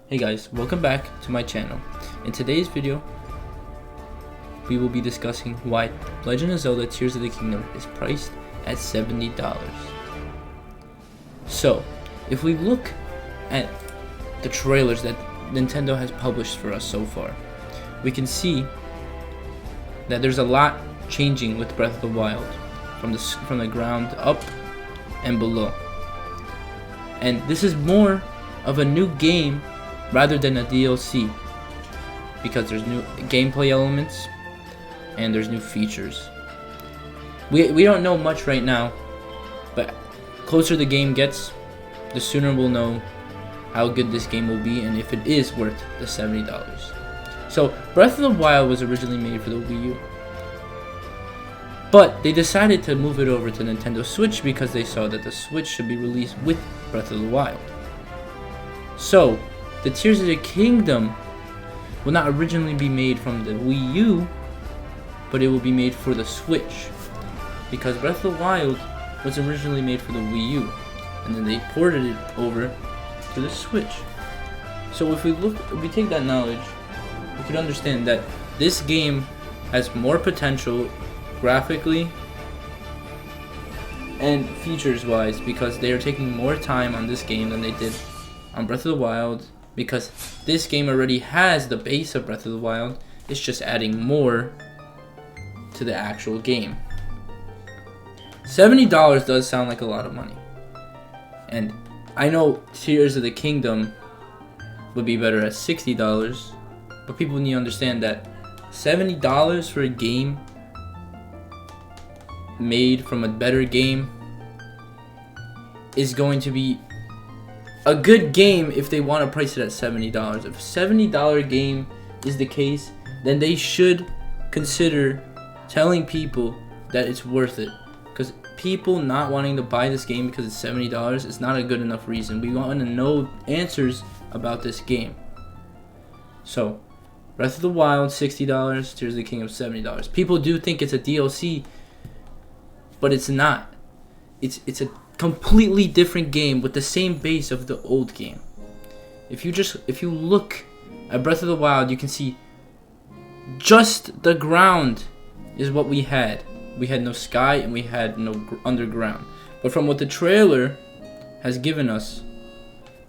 Hey guys, welcome back to my channel. In today's video, we will be discussing why Legend of Zelda Tears of the Kingdom is priced at $70. So, if we look at the trailers that Nintendo has published for us so far, we can see that there's a lot changing with Breath of the Wild from the ground up and below. And this is more of a new game rather than a DLC, because there's new gameplay elements and there's new features. We don't know much right now, but closer the game gets, the sooner we'll know how good this game will be and if it is worth the $70. So Breath of the Wild was originally made for the Wii U, but they decided to move it over to Nintendo Switch because they saw that the Switch should be released with Breath of the Wild. So the Tears of the Kingdom will not originally be made from the Wii U, but it will be made for the Switch, because Breath of the Wild was originally made for the Wii U, and then they ported it over to the Switch. So if we take that knowledge, we can understand that this game has more potential graphically and features-wise, because they are taking more time on this game than they did on Breath of the Wild, because this game already has the base of Breath of the Wild. It's just adding more to the actual game. $70 does sound like a lot of money, and I know Tears of the Kingdom would be better at $60, but people need to understand that $70 for a game made from a better game is going to be a good game if they want to price it at $70. If a $70 game is the case, then they should consider telling people that it's worth it. Because people not wanting to buy this game because it's $70 is not a good enough reason. We want to know answers about this game. So, Breath of the Wild, $60, Tears of the Kingdom, $70. People do think it's a DLC, but it's not. It's a completely different game with the same base of the old game. If you look at Breath of the Wild, you can see just the ground is what we had. We had no sky and we had no underground. But from what the trailer has given us,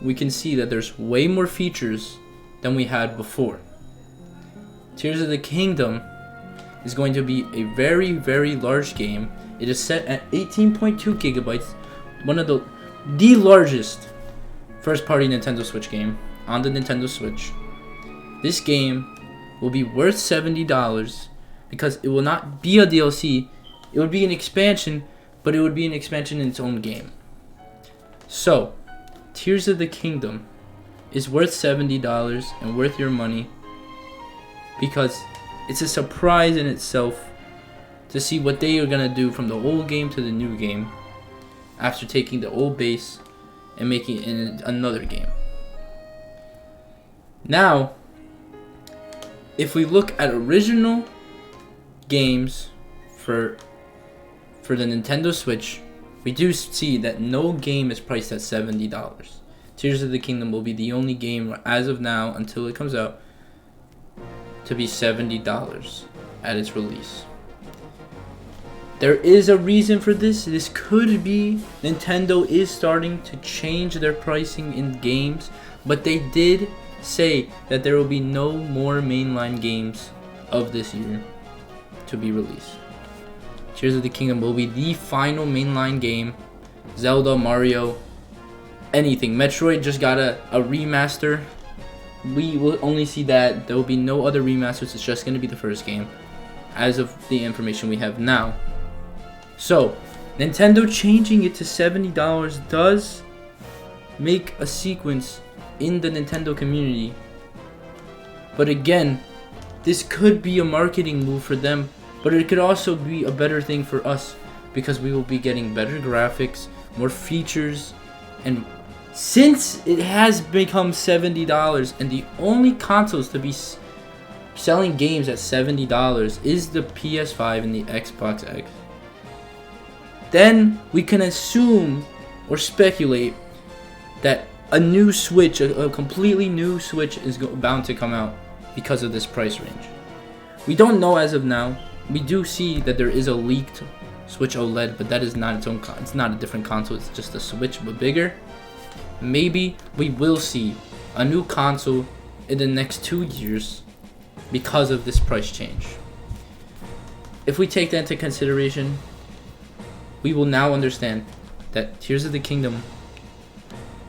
we can see that there's way more features than we had before. Tears of the Kingdom is going to be a very, very large game. It is set at 18.2 gigabytes, one of the largest first-party Nintendo Switch game on the Nintendo Switch. This game will be worth $70 because it will not be a DLC. It would be an expansion, but it would be an expansion in its own game. So, Tears of the Kingdom is worth $70 and worth your money because it's a surprise in itself to see what they are going to do from the old game to the new game after taking the old base and making it in another game. Now, if we look at original games for the Nintendo Switch, we do see that no game is priced at $70. Tears of the Kingdom will be the only game as of now until it comes out to be $70 at its release. There is a reason for this. This could be Nintendo is starting to change their pricing in games, but they did say that there will be no more mainline games of this year to be released. Tears of the Kingdom will be the final mainline game. Zelda, Mario, anything. Metroid just got a remaster. We will only see that. There will be no other remasters. It's just going to be the first game as of the information we have now. So, Nintendo changing it to $70 does make a sequence in the Nintendo community. But again, this could be a marketing move for them, but it could also be a better thing for us because we will be getting better graphics, more features, and since it has become $70 and the only consoles to be selling games at $70 is the PS5 and the Xbox X, then we can assume or speculate that a new Switch, a completely new Switch is bound to come out because of this price range. We don't know as of now. We do see that there is a leaked Switch OLED, but that is not its own it's not a different console, it's just a Switch but bigger. Maybe we will see a new console in the next 2 years because of this price change. If we take that into consideration, we will now understand that Tears of the Kingdom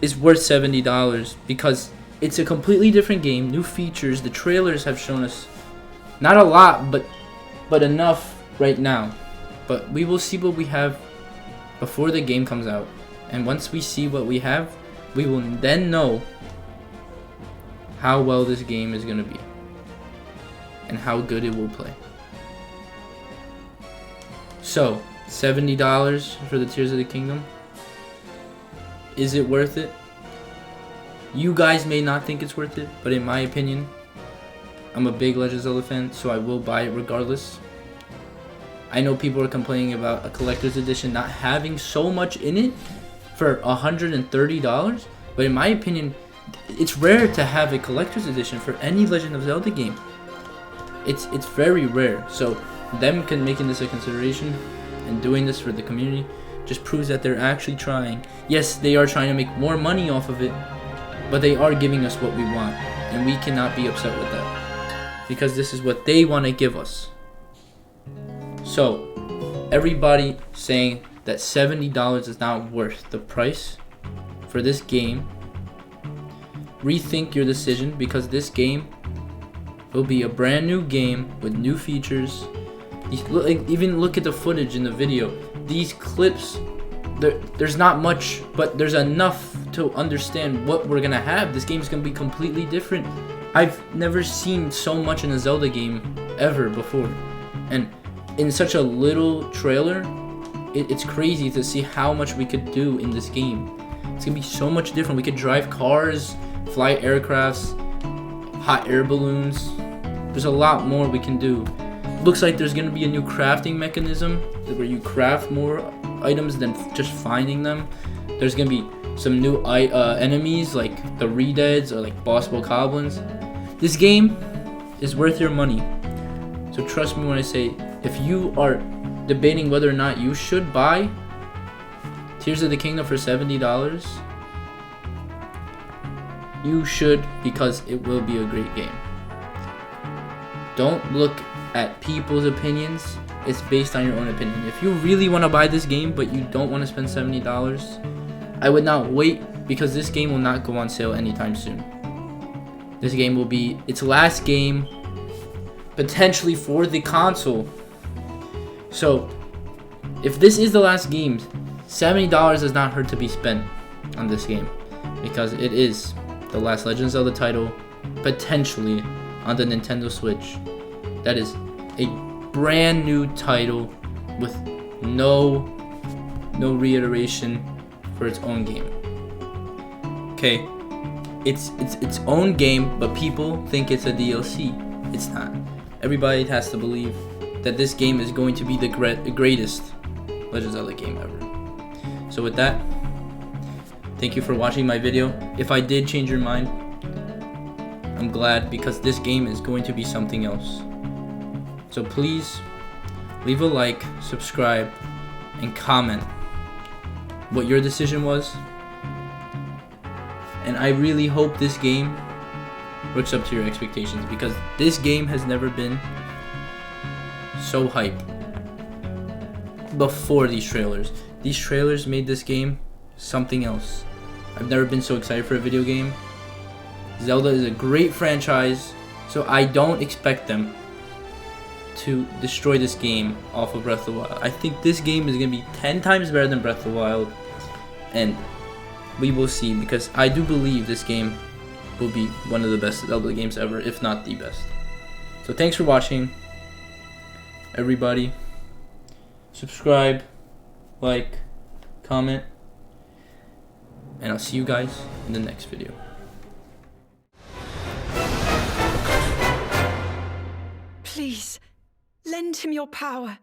is worth $70 because it's a completely different game, new features. The trailers have shown us not a lot, but enough right now. But we will see what we have before the game comes out. And once we see what we have, we will then know how well this game is going to be and how good it will play. So, $70 for the Tears of the Kingdom. Is it worth it? You guys may not think it's worth it, but in my opinion, I'm a big Legend of Zelda fan, so I will buy it regardless. I know people are complaining about a collector's edition not having so much in it for $130, but in my opinion, it's rare to have a collector's edition for any Legend of Zelda game. It's very rare. So them making this a consideration and doing this for the community just proves that they're actually trying. Yes, they are trying to make more money off of it, but they are giving us what we want, and we cannot be upset with that because this is what they want to give us. So everybody saying that $70 is not worth the price for this game, rethink your decision, because this game will be a brand new game with new features. Even look at the footage in the video. These clips, there's not much, but there's enough to understand what we're gonna have. This game is gonna be completely different. I've never seen so much in a Zelda game ever before, and in such a little trailer, it's crazy to see how much we could do in this game. It's gonna be so much different. We could drive cars, fly aircrafts, hot air balloons. There's a lot more we can do. Looks like there's gonna be a new crafting mechanism where you craft more items than just finding them. There's gonna be some new enemies like the Redeads or like boss bokoblins. This game is worth your money. So trust me when I say, if you are debating whether or not you should buy Tears of the Kingdom for $70, you should, because it will be a great game. Don't look at people's opinions. It's based on your own opinion. If you really want to buy this game but you don't want to spend $70, I would not wait, because this game will not go on sale anytime soon. This game will be its last game potentially for the console. So if this is the last game, $70 does not hurt to be spent on this game, because it is the last Legend of Zelda title potentially on the Nintendo Switch. That is a brand new title with no reiteration for its own game. Okay, it's its own game, but people think it's a DLC. It's not. Everybody has to believe that this game is going to be the greatest Legend of Zelda game ever. So with that, thank you for watching my video. If I did change your mind, I'm glad, because this game is going to be something else. So please leave a like, subscribe, and comment what your decision was. And I really hope this game works up to your expectations, because this game has never been so hyped before these trailers. These trailers made this game something else. I've never been so excited for a video game. Zelda is a great franchise, so I don't expect them to destroy this game off of Breath of the Wild. I think this game is going to be 10 times better than Breath of the Wild, and we will see, because I do believe this game will be one of the best Zelda games ever, if not the best. So thanks for watching, everybody. Subscribe, like, comment, and I'll see you guys in the next video. Please, lend him your power.